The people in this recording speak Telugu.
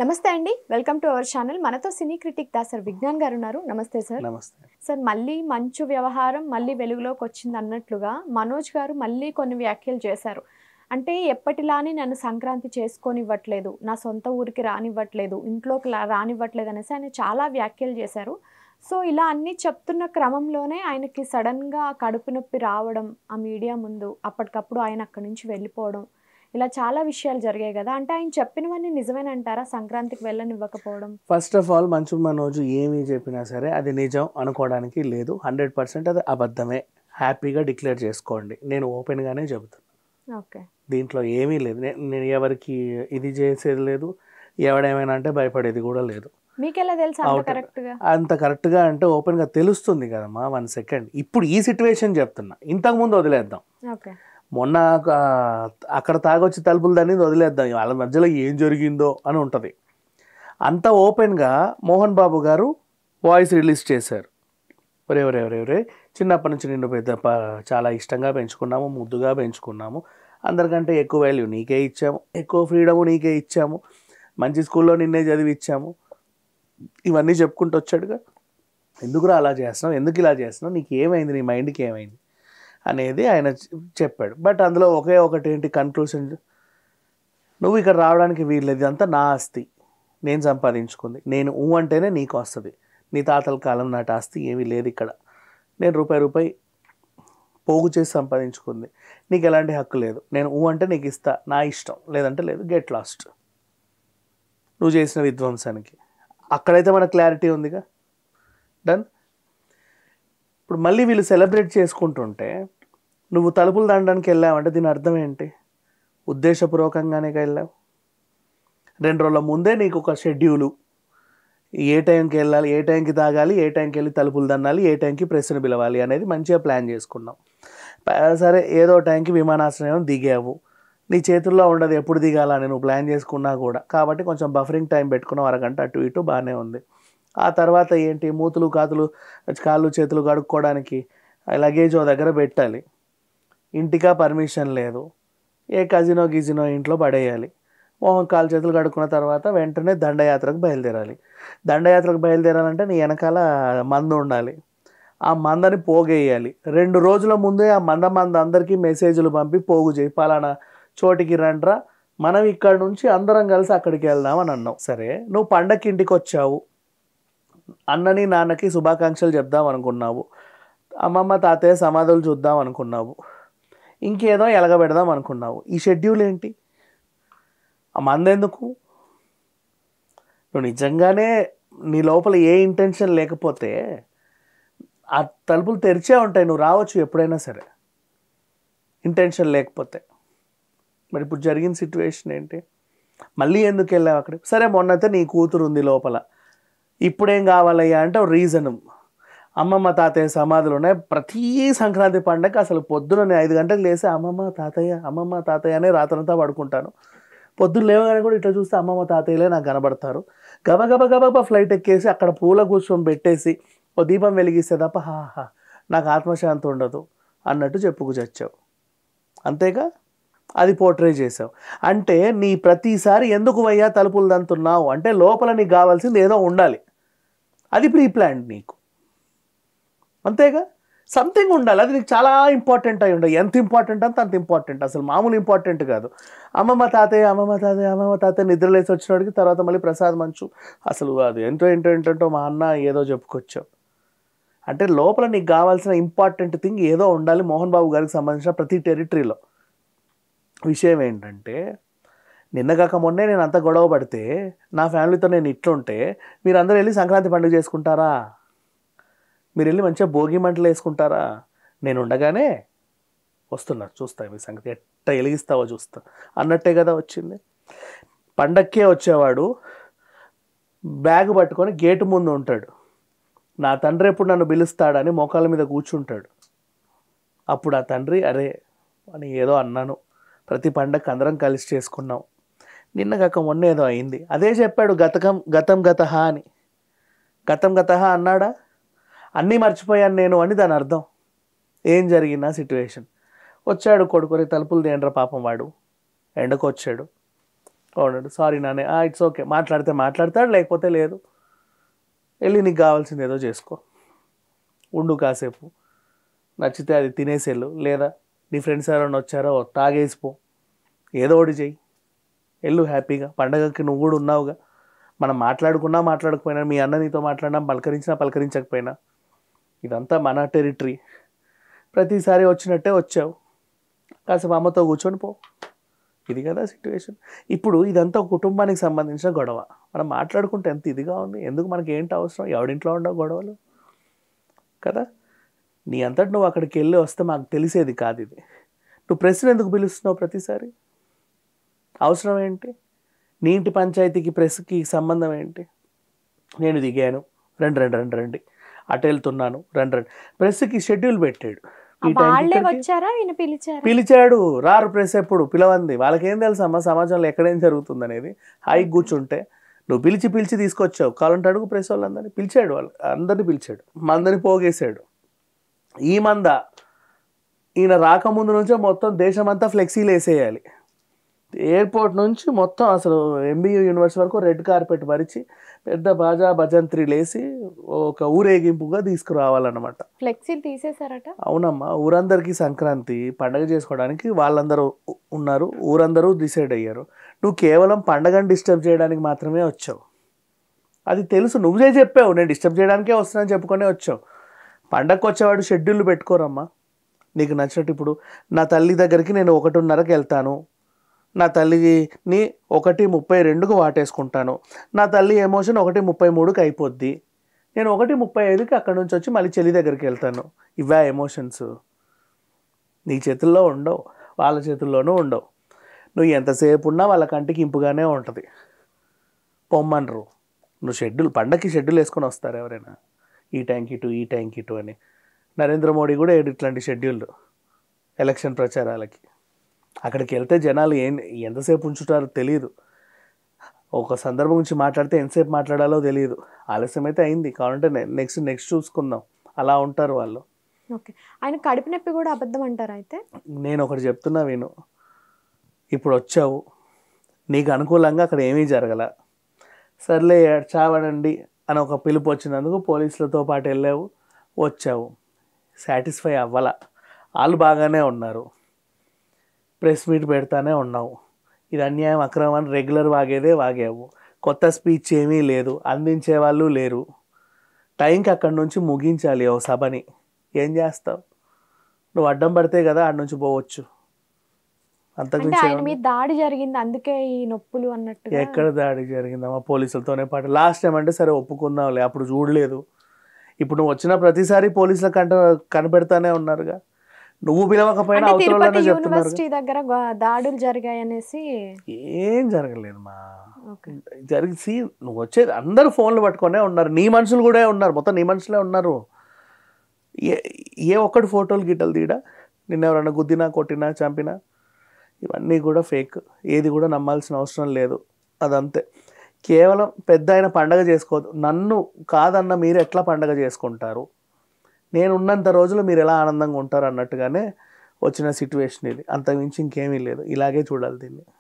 నమస్తే అండి. Welcome to our channel. మనతో సినీ క్రిటిక్ దాసర్ విజ్ఞాన్ గారు ఉన్నారు. నమస్తే సార్. నమస్తే. సార్ మళ్ళీ మంచు వ్యవహారం మళ్ళీ వెలుగులోకి వచ్చింది అన్నట్లుగా మనోజ్ గారు మళ్ళీ కొన్ని వ్యాఖ్యలు చేశారు. అంటే ఎప్పటిలానే నన్ను సంక్రాంతి చేసుకోనివ్వట్లేదు, నా సొంత ఊరికి రానివ్వట్లేదు, ఇంట్లోకి రానివ్వట్లేదు అనేసి ఆయన చాలా వ్యాఖ్యలు చేశారు. సో ఇలా అన్నీ చెప్తున్న క్రమంలోనే ఆయనకి సడన్గా కడుపు నొప్పి రావడం, ఆ మీడియా ముందు అప్పటికప్పుడు ఆయన అక్కడి నుంచి వెళ్ళిపోవడం, ఇలా చాలా విషయాలు జరిగాయి కదా. అంటే ఆయన చెప్పినవన్నీ నిజమేనంటారా? సంక్రాంతికి వెళ్ళనివ్వకపోవడం. First of all Manchu Manoj ఏమీ చెప్పినా సరే అది నిజం అనుకోవడానికి లేదు. 100% అది అబద్ధమే. హ్యాపీగా డిక్లేర్ చేసుకోండి. నేను ఓపెన్గానే చెబుతాను. ఓకే. దీంట్లో ఏమీ లేదు. నేను ఎవరికి ఇది చేసేది లేదు, ఎవడేమైనా అంటే భయపడేది కూడా లేదు. మీకెలా తెలుసు అంత కరెక్ట్గా? అంత కరెక్ట్గా అంటే ఓపెన్గా తెలుస్తుంది కదమ్మా. 1 సెకండ్. ఇప్పుడు ఈ సిచ్యువేషన్ చెప్తున్నా, ఇంతకుముందు వదిలేద్దాం. ఓకే. మొన్న అక్కడ తాగొచ్చి తలుపులు దాన్ని వదిలేద్దాం, వాళ్ళ మధ్యలో ఏం జరిగిందో అని ఉంటుంది. అంత ఓపెన్గా మోహన్ బాబు గారు వాయిస్ రిలీజ్ చేశారు. ఒరే చిన్నప్పటి నుంచి నిన్ను చాలా ఇష్టంగా పెంచుకున్నాము, ముద్దుగా పెంచుకున్నాము, అందరికంటే ఎక్కువ వాల్యూ నీకే ఇచ్చాము, ఎక్కువ ఫ్రీడము నీకే ఇచ్చాము, మంచి స్కూల్లో నిన్నే చదివిచ్చాము, ఇవన్నీ చెప్పుకుంటూ వచ్చాడుగా. ఎందుకురా అలా చేస్తున్నావు, ఎందుకు ఇలా చేస్తున్నావు, నీకు ఏమైంది, నీ మైండ్కి ఏమైంది అనేది ఆయన చెప్పాడు. బట్ అందులో ఒకటి ఏంటి కన్క్లూషన్, నువ్వు ఇక్కడ రావడానికి వీల్లేదు, ఇదంతా నా ఆస్తి, నేను సంపాదించుకుంది, నేను అంటేనే నీకు వస్తుంది, నీ తాతల కాలం నాటి ఆస్తి ఏమీ లేదు ఇక్కడ, నేను రూపాయి పోగు చేసి సంపాదించుకుంది, నీకు ఎలాంటి హక్కు లేదు, నేను అంటే నీకు ఇస్తా, నా ఇష్టం, లేదంటే లేదు, గెట్ లాస్ట్ నువ్వు చేసిన విధ్వంసానికి. అక్కడైతే మన క్లారిటీ ఉందిగా, డన్. ఇప్పుడు మళ్ళీ వీళ్ళు సెలబ్రేట్ చేసుకుంటుంటే నువ్వు తలుపులు దాడడానికి వెళ్ళావంటే దీని అర్థం ఏంటి? ఉద్దేశపూర్వకంగానే వెళ్ళావు. 2 రోజుల ముందే నీకు ఒక షెడ్యూలు, ఏ టైంకి వెళ్ళాలి, ఏ టైంకి తాగాలి, ఏ టైంకి వెళ్ళి తలుపులు దన్నాలి, ఏ టైంకి ప్రెస్ని పిలవాలి అనేది మంచిగా ప్లాన్ చేసుకున్నావు. సరే, ఏదో టైంకి విమానాశ్రయం దిగావు, నీ చేతుల్లో ఉండదు ఎప్పుడు దిగాలని నువ్వు ప్లాన్ చేసుకున్నా కూడా, కాబట్టి కొంచెం బఫరింగ్ టైం పెట్టుకున్నావు, అరగంట అటు ఇటు బాగానే ఉంది. ఆ తర్వాత ఏంటి, మూతులు కాతులు కాళ్ళు చేతులు కడుక్కోవడానికి లగేజ్ దగ్గర పెట్టాలి, ఇంటికా పర్మిషన్ లేదు, ఏ కజినో ఇంట్లో పడేయాలి, మోహన్ కాలు చేతులు కడుక్కున్న తర్వాత వెంటనే దండయాత్రకు బయలుదేరాలి. దండయాత్రకు బయలుదేరాలంటే నీ వెనకాల మందు ఉండాలి, ఆ మందని పోగేయాలి. 2 రోజుల ముందే ఆ మంద అందరికీ మెసేజ్లు పంపి పోగు చేయి, పలానా చోటికి రండ్రా, మనం ఇక్కడ నుంచి అందరం కలిసి అక్కడికి వెళ్దాం అని అన్నావు. సరే, నువ్వు పండక్కి ఇంటికి వచ్చావు, అన్నని నాన్నకి శుభాకాంక్షలు చెప్దాం అనుకున్నావు, అమ్మమ్మ తాతయ్య సమాధులు చూద్దాం అనుకున్నావు, ఇంకేదో ఎలగబెడదాం అనుకున్నావు. ఈ షెడ్యూల్ ఏంటి? ఆ మందెందుకు? నువ్వు నిజంగానే నీ లోపల ఏ ఇంటెన్షన్ లేకపోతే ఆ తలుపులు తెరిచే ఉంటాయి, నువ్వు రావచ్చు ఎప్పుడైనా సరే, ఇంటెన్షన్ లేకపోతే. మరి ఇప్పుడు జరిగిన సిచ్యువేషన్ ఏంటి? మళ్ళీ ఎందుకు వెళ్ళావు అక్కడికి? సరే, మొన్నైతే నీ కూతురు ఉంది లోపల, ఇప్పుడేం కావాలయ్యా అంటే రీజన్, అమ్మమ్మ తాతయ్య సమాధులు ఉన్నాయి. ప్రతి సంక్రాంతి పండగ అసలు పొద్దున నేను 5 గంటలకు లేసి అమ్మమ్మ తాతయ్య అనే రాత్రంతా పడుకుంటాను. పొద్దున్న లేవగానే కూడా ఇట్లా చూస్తే అమ్మమ్మ తాతయ్యలే నాకు కనబడతారు. గబగబా ఫ్లైట్ ఎక్కేసి అక్కడ పూల కూర్చొని పెట్టేసి ఓ దీపం వెలిగిస్తే తప్ప నాకు ఆత్మశాంతి ఉండదు అన్నట్టు చెప్పుకు చచ్చావు. అంతేగా, అది పోర్ట్రే చేసావు. అంటే నీ ప్రతిసారి ఎందుకు వయ్యా తలుపులు దంతున్నావు అంటే లోపల నీకు కావాల్సింది ఏదో ఉండాలి, అది ప్రీ ప్లాన్డ్ నీకు, అంతేగా. సంథింగ్ ఉండాలి, అది నీకు చాలా ఇంపార్టెంట్ అయి ఉండాలి. ఎంత ఇంపార్టెంట్ అంటే అంత ఇంపార్టెంట్, అసలు మామూలు ఇంపార్టెంట్ కాదు. అమ్మమ్మ తాతయ్య నిద్రలేసి వచ్చినోడికి తర్వాత మళ్ళీ ప్రసాద్ మంచు, అసలు అది ఏంటో మా అన్న ఏదో చెప్పుకొచ్చావు. అంటే లోపల నీకు కావాల్సిన ఇంపార్టెంట్ థింగ్ ఏదో ఉండాలి. మోహన్ బాబు గారికి సంబంధించిన ప్రతి టెరిటరీలో విషయం ఏంటంటే, నిన్న కాక మొన్నే నేను అంత గొడవ పడితే నా ఫ్యామిలీతో నేను ఇట్లుంటే మీరు అందరూ వెళ్ళి సంక్రాంతి పండుగ చేసుకుంటారా? మీరు వెళ్ళి మంచిగా భోగి మంటలు వేసుకుంటారా? నేను ఉండగానే వస్తున్నారు, చూస్తా మీ సంగతి ఎట్ట వెలిగిస్తావో చూస్తా అన్నట్టే కదా వచ్చింది. పండక్కే వచ్చేవాడు బ్యాగ్ పట్టుకొని గేటు ముందు ఉంటాడు, నా తండ్రి ఎప్పుడు నన్ను పిలుస్తాడని మోకాళ్ళ మీద కూర్చుంటాడు. అప్పుడు ఆ తండ్రి అరే అని ఏదో అన్నాను, ప్రతి పండగ అందరం కలిసి చేసుకున్నాం, నిన్న కాక మొన్న ఏదో అయింది, అదే చెప్పాడు గతం గతహ అని. గతం గతహ అన్నాడా? అన్నీ మర్చిపోయాను నేను అని దాని అర్థం. ఏం జరిగిన సిచ్యువేషన్, వచ్చాడు కొడుకుని తలుపులు తేండ్ర పాపం, వాడు ఎండకు వచ్చాడు, అవునండి, సారీ నానే, ఇట్స్ ఓకే, మాట్లాడితే మాట్లాడతాడు, లేకపోతే లేదు. వెళ్ళి నీకు కావాల్సింది ఏదో చేసుకో, ఉండు కాసేపు, నచ్చితే అది తినేసేళ్ళు, లేదా నీ ఫ్రెండ్స్ ఎవరైనా వచ్చారో తాగేసిపో, ఏదో ఒకటి చెయ్యి, వెళ్ళు హ్యాపీగా. పండగకి నువ్వు కూడా ఉన్నావుగా, మనం మాట్లాడుకున్నా మాట్లాడకపోయినా, మీ అన్న నీతో మాట్లాడినా, పలకరించినా పలకరించకపోయినా, ఇదంతా మన టెరిటరీ. ప్రతిసారి వచ్చినట్టే వచ్చావు, కాసేపు అమ్మతో కూర్చొని పో, ఇది కదా సిట్యుయేషన్. ఇప్పుడు ఇదంతా ఒక కుటుంబానికి సంబంధించిన గొడవ, మనం మాట్లాడుకుంటే ఎంత ఇదిగా ఉంది, ఎందుకు మనకి ఏంటి అవసరం, ఎవడింట్లో ఉండవు గొడవలు కదా. నీ అంతటి నువ్వు అక్కడికి వెళ్ళి వస్తే మాకు తెలిసేది కాదు ఇది. నువ్వు ప్రెస్ని ఎందుకు పిలుస్తున్నావు ప్రతిసారి, అవసరం ఏంటి, నీ ఇంటి పంచాయతీకి ప్రెస్కి సంబంధం ఏంటి. నేను దిగాను, రండి రండి రండి రండి, అటు వెళ్తున్నాను, రండి రండి. ప్రెస్కి షెడ్యూల్ పెట్టాడు, ఈ టైంకి వాళ్ళే ఇక్కడికి వచ్చారా ఈయన పిలిచారా? పిలిచాడు. రారు ప్రెస్ ఎప్పుడు పిలవంది, వాళ్ళకేం తెలుసమ్మా సమాజంలో ఎక్కడేం జరుగుతుంది అనేది. హాయిగా కూర్చుంటే నువ్వు పిలిచి పిలిచి తీసుకొచ్చావు, కావాలంటే అడుగు ప్రెస్ వాళ్ళందరినీ. పిలిచాడు, వాళ్ళు అందరినీ పిలిచాడు, మందని పోగేశాడు. ఈ మంద ఈయన రాకముందు నుంచే మొత్తం దేశమంతా ఫ్లెక్సీలు వేసేయాలి, ఎయిర్పోర్ట్ నుంచి మొత్తం అసలు ఎంబీయూ యూనివర్సిటీ వరకు రెడ్ కార్పెట్ పరిచి పెద్ద బాజా భజంత్రీలు వేసి ఒక ఊరేగింపుగా తీసుకురావాలన్నమాట. ఫ్లెక్సీలు తీసేశారట. అవునమ్మా, ఊరందరికీ సంక్రాంతి పండగ చేసుకోవడానికి వాళ్ళందరూ ఉన్నారు, ఊరందరూ డిసైడ్ అయ్యారు. నువ్వు కేవలం పండగని డిస్టర్బ్ చేయడానికి మాత్రమే వచ్చావు, అది తెలుసు, నువ్వే చెప్పావు, నేను డిస్టర్బ్ చేయడానికే వస్తున్నానని చెప్పుకొనే వచ్చావు. పండగకు వచ్చేవాడు షెడ్యూల్ పెట్టుకోరమ్మా, నీకు నచ్చినట్టు. ఇప్పుడు నా తల్లి దగ్గరికి నేను 1:30కి వెళ్తాను, నా తల్లిని 1:32కు వాటేసుకుంటాను, నా తల్లి ఎమోషన్ 1:33కి అయిపోద్ది, నేను 1:35కి అక్కడ నుంచి వచ్చి మళ్ళీ చెల్లి దగ్గరికి వెళ్తాను. ఇవే ఎమోషన్స్, నీ చేతుల్లో ఉండవు, వాళ్ళ చేతుల్లోనూ ఉండవు. నువ్వు ఎంతసేపు ఉన్నా వాళ్ళ కంటికి ఇంపుగానే ఉంటుంది, పొమ్మనరు. నువ్వు పండగకి షెడ్యూల్ వేసుకొని వస్తారు ఎవరైనా, ఈ టైంకి ఇటు ఈ టైంకి ఇటు అని. నరేంద్ర మోడీ కూడా ఇట్లాంటి షెడ్యూల్ ఎలక్షన్ ప్రచారాలకి. అక్కడికి వెళ్తే జనాలు ఎంతసేపు ఉంచుతారో తెలియదు, ఒక సందర్భం గురించి మాట్లాడితే ఎంతసేపు మాట్లాడాలో తెలియదు. ఆలస్యం అయితే అయింది, కావాలంటే నెక్స్ట్ చూసుకుందాం, అలా ఉంటారు వాళ్ళు. ఓకే, ఆయన కడుపు నొప్పి కూడా అబద్ధం అంటారు అయితే? నేను ఒకటి చెప్తున్నా విను, ఇప్పుడు వచ్చావు, నీకు అనుకూలంగా అక్కడ ఏమీ జరగల, సర్లే చావడండి అని ఒక పిలుపు వచ్చినందుకు పోలీసులతో పాటు వెళ్ళావు, వచ్చావు, సాటిస్ఫై అవ్వాల, వాళ్ళు బాగానే ఉన్నారు, ప్రెస్ మీట్ పెడతానే ఉన్నావు, ఇది అన్యాయం అక్రమం అని రెగ్యులర్ వాగావు, కొత్త స్పీచ్ ఏమీ లేదు, అందించే వాళ్ళు లేరు, టైంకి అక్కడి నుంచి ముగించాలి ఓ సభని, ఏం చేస్తావు, నువ్వు అడ్డం పడితే కదా ఆడ నుంచి పోవచ్చు. అంటే ఆయన మీద దాడి జరిగింది అందుకే ఈ నొప్పులు అన్నట్టు. ఎక్కడ దాడి జరిగిందమ్మా, పోలీసులతోనే పాటు. లాస్ట్ టైం అంటే సరే ఒప్పుకుందాంలే, అప్పుడు చూడలేదు, ఇప్పుడు నువ్వు వచ్చిన ప్రతిసారి పోలీసుల కనిపెడతానే ఉన్నారుగా, నువ్వు పిలవకపోయినా అవతల యూనివర్సిటీ దగ్గర దాడులు జరిగాయనేసి. ఏం జరగలేదు మా, జరిగి నువ్వు వచ్చేది అందరూ ఫోన్లు పట్టుకునే ఉన్నారు, నీ మనుషులు కూడా ఉన్నారు, మొత్తం నీ మనుషులే ఉన్నారు. ఏ ఒక్కటి ఫోటోలు గిట్టలు తీయడా, నిన్న ఎవరన్నా గుద్దినా కొట్టినా చంపినా, ఇవన్నీ కూడా ఫేక్, ఏది కూడా నమ్మాల్సిన అవసరం లేదు. అదంతే, కేవలం పెద్ద ఆయన పండగ చేసుకోవద్దు, నన్ను కాదన్న మీరు ఎట్లా పండగ చేసుకుంటారు, నేను ఉన్నంత రోజులు మీరు ఎలా ఆనందంగా ఉంటారు అన్నట్టుగానే వచ్చిన సిట్యువేషన్ ఇది, అంతకుమించి ఇంకేమీ లేదు, ఇలాగే చూడాలి దీన్ని.